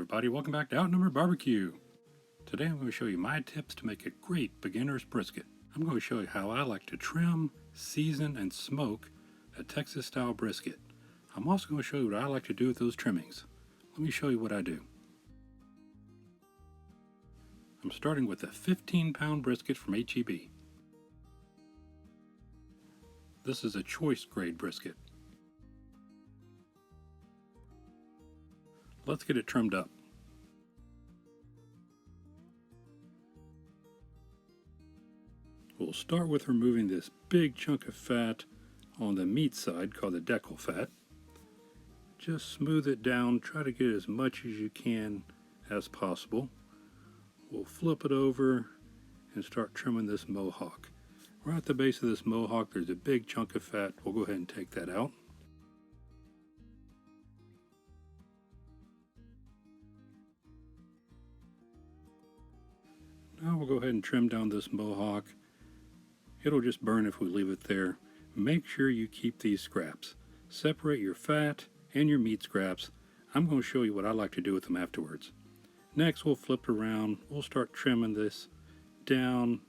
everybody, welcome back to Outnumbered Barbecue. Today I'm going to show you my tips to make a great beginner's brisket. I'm going to show you how I like to trim, season, and smoke a Texas style brisket. I'm also going to show you what I like to do with those trimmings. Let me show you what I do. I'm starting with a 15-pound brisket from H-E-B. This is a choice grade brisket. Let's get it trimmed up. We'll start with removing this big chunk of fat on the meat side called the decal fat. Just smooth it down, try to get as much as you can as possible. We'll flip it over and start trimming this mohawk. Right at the base of this mohawk there's a big chunk of fat. We'll go ahead and take that out. Now we'll go ahead and trim down this mohawk. It'll just burn if we leave it there. Make sure you keep these scraps. Separate your fat and your meat scraps. I'm going to show you what I like to do with them afterwards. Next we'll flip it around. We'll start trimming this down.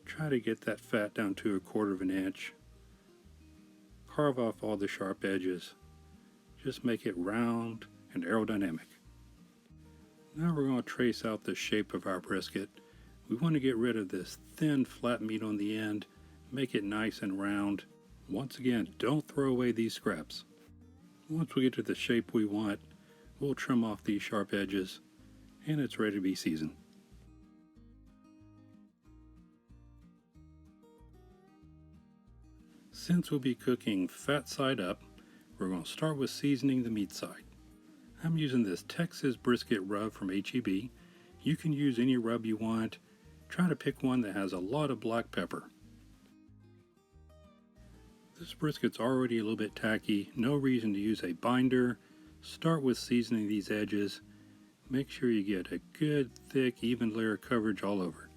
Try to get that fat down to 1/4 of an inch. Carve off all the sharp edges. Just make it round and aerodynamic. Now we're going to trace out the shape of our brisket. We want to get rid of this thin flat meat on the end, make it nice and round. Once again, don't throw away these scraps. Once we get to the shape we want, we'll trim off these sharp edges and it's ready to be seasoned. Since we'll be cooking fat side up, we're going to start with seasoning the meat side. I'm using this Texas brisket rub from H-E-B. You can use any rub you want. Try to pick one that has a lot of black pepper. This brisket's already a little bit tacky. No reason to use a binder. Start with seasoning these edges. Make sure you get a good, thick, even layer of coverage all over.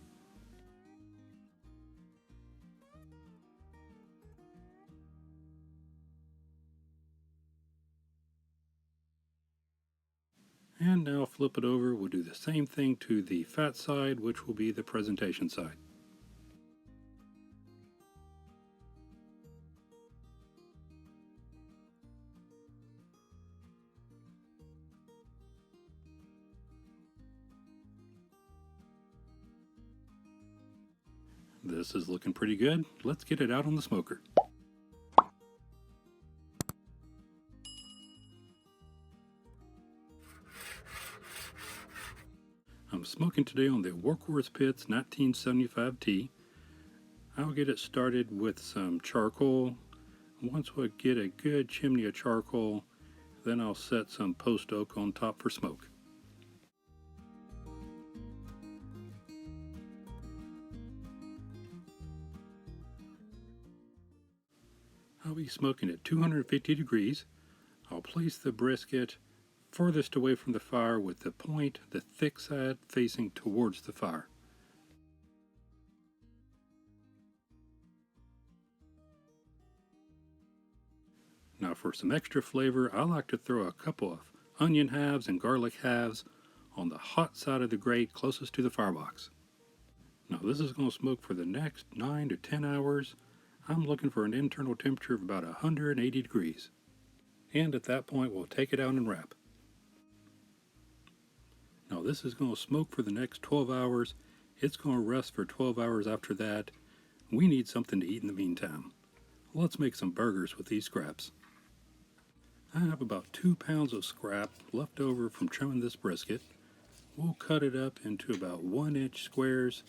And now flip it over. We'll do the same thing to the fat side, which will be the presentation side. This is looking pretty good. Let's get it out on the smoker. I'm smoking today on the Workhorse Pits 1975T. I'll get it started with some charcoal. Once we get a good chimney of charcoal, then I'll set some post oak on top for smoke. I'll be smoking at 250 degrees. I'll place the brisket furthest away from the fire with the point, the thick side, facing towards the fire. Now for some extra flavor, I like to throw a couple of onion halves and garlic halves on the hot side of the grate closest to the firebox. Now this is going to smoke for the next 9 to 10 hours. I'm looking for an internal temperature of about 180 degrees. And at that point we'll take it out and wrap. Now this is going to smoke for the next 12 hours. It's going to rest for 12 hours after that. We need something to eat in the meantime. Let's make some burgers with these scraps. I have about 2 pounds of scrap left over from trimming this brisket. We'll cut it up into about 1-inch squares.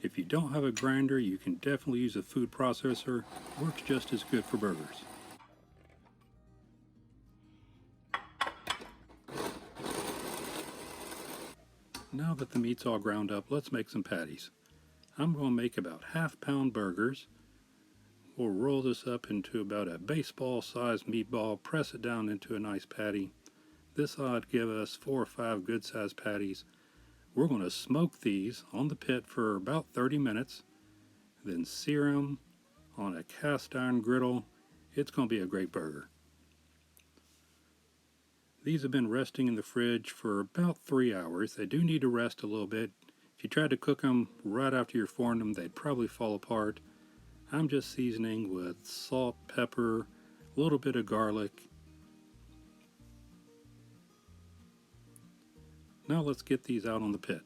If you don't have a grinder, you can definitely use a food processor. Works just as good for burgers. Now that the meat's all ground up, let's make some patties. I'm going to make about half-pound burgers. We'll roll this up into about a baseball-sized meatball, press it down into a nice patty. This ought to give us 4 or 5 good-sized patties. We're going to smoke these on the pit for about 30 minutes, then sear them on a cast iron griddle. It's going to be a great burger. These have been resting in the fridge for about 3 hours. They do need to rest a little bit. If you tried to cook them right after you're formed them, they'd probably fall apart. I'm just seasoning with salt, pepper, a little bit of garlic. Now let's get these out on the pit.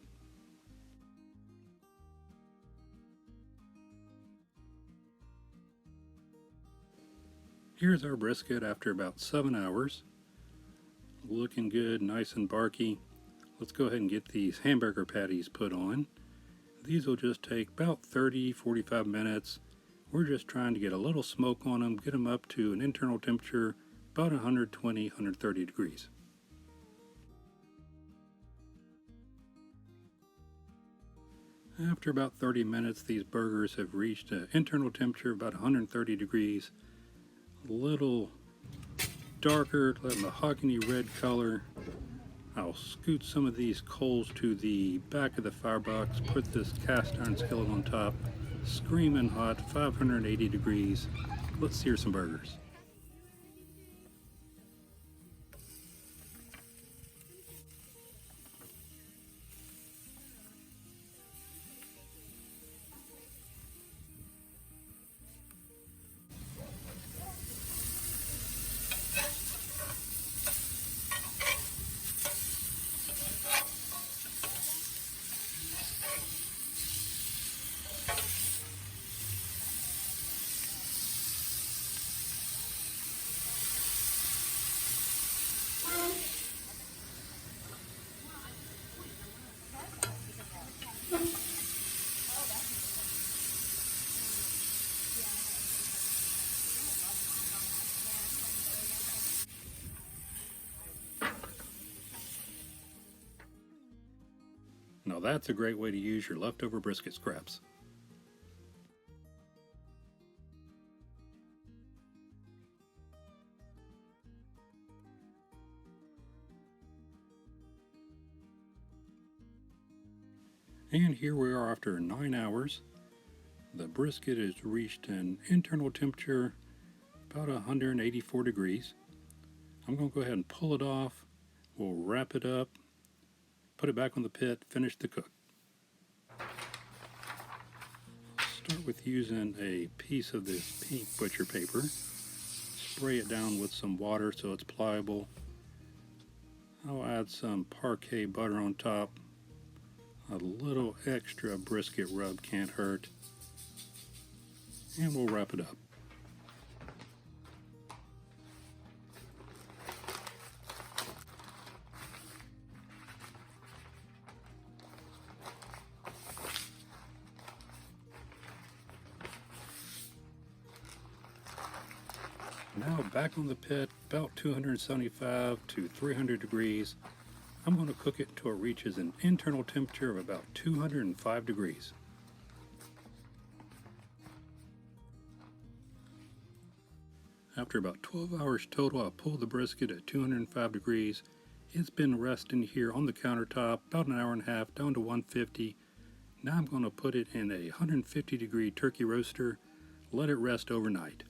Here's our brisket after about 7 hours. Looking good, nice and barky. Let's go ahead and get these hamburger patties put on. These will just take about 30-45 minutes. We're just trying to get a little smoke on them, get them up to an internal temperature about 120-130 degrees. After about 30 minutes, these burgers have reached an internal temperature of about 130 degrees. A little darker, that mahogany red color. I'll scoot some of these coals to the back of the firebox, put this cast iron skillet on top, screaming hot, 580 degrees. Let's sear some burgers. Now that's a great way to use your leftover brisket scraps. And here we are after 9 hours. The brisket has reached an internal temperature about 184 degrees. I'm going to go ahead and pull it off. We'll wrap it up, put it back on the pit, finish the cook. Start with using a piece of this pink butcher paper. Spray it down with some water so it's pliable. I'll add some parquet butter on top. A little extra brisket rub can't hurt. And we'll wrap it up. Now back on the pit, about 275 to 300 degrees. I'm going to cook it until it reaches an internal temperature of about 205 degrees. After about 12 hours total, I pulled the brisket at 205 degrees. It's been resting here on the countertop about an hour and a half, down to 150. Now I'm going to put it in a 150 degree turkey roaster, let it rest overnight.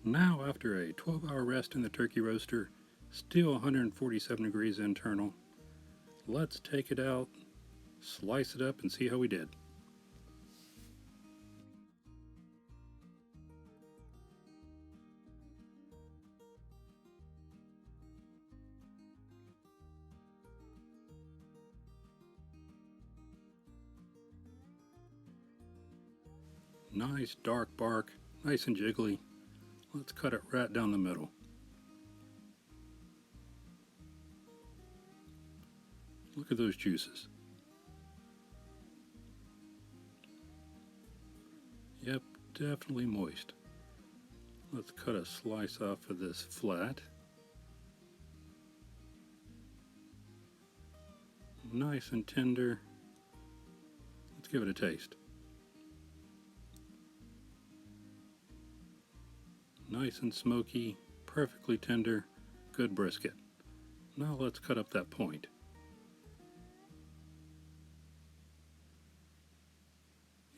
Now after a 12-hour rest in the turkey roaster, still 147 degrees internal, let's take it out, slice it up, and see how we did. Nice dark bark, nice and jiggly. Let's cut it right down the middle. Look at those juices. Yep, definitely moist. Let's cut a slice off of this flat. Nice and tender. Let's give it a taste. Nice and smoky, perfectly tender, good brisket. Now let's cut up that point.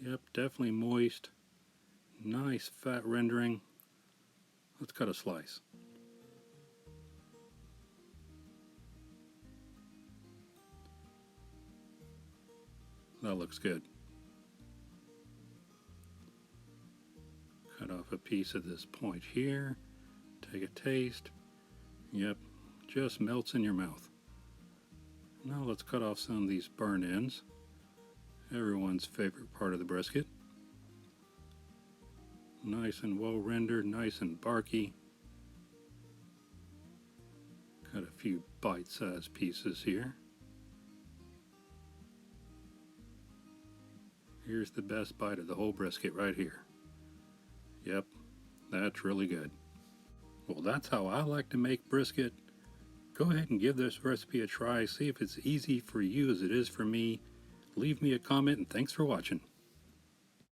Yep, definitely moist. Nice fat rendering. Let's cut a slice. That looks good. Cut off a piece of this point here. Take a taste. Yep, just melts in your mouth. Now let's cut off some of these burn ends. Everyone's favorite part of the brisket. Nice and well rendered, nice and barky. Cut a few bite-sized pieces here. Here's the best bite of the whole brisket right here. Yep, that's really good. Well, that's how I like to make brisket. Go ahead and give this recipe a try. See if it's easy for you as it is for me. Leave me a comment, and thanks for watching.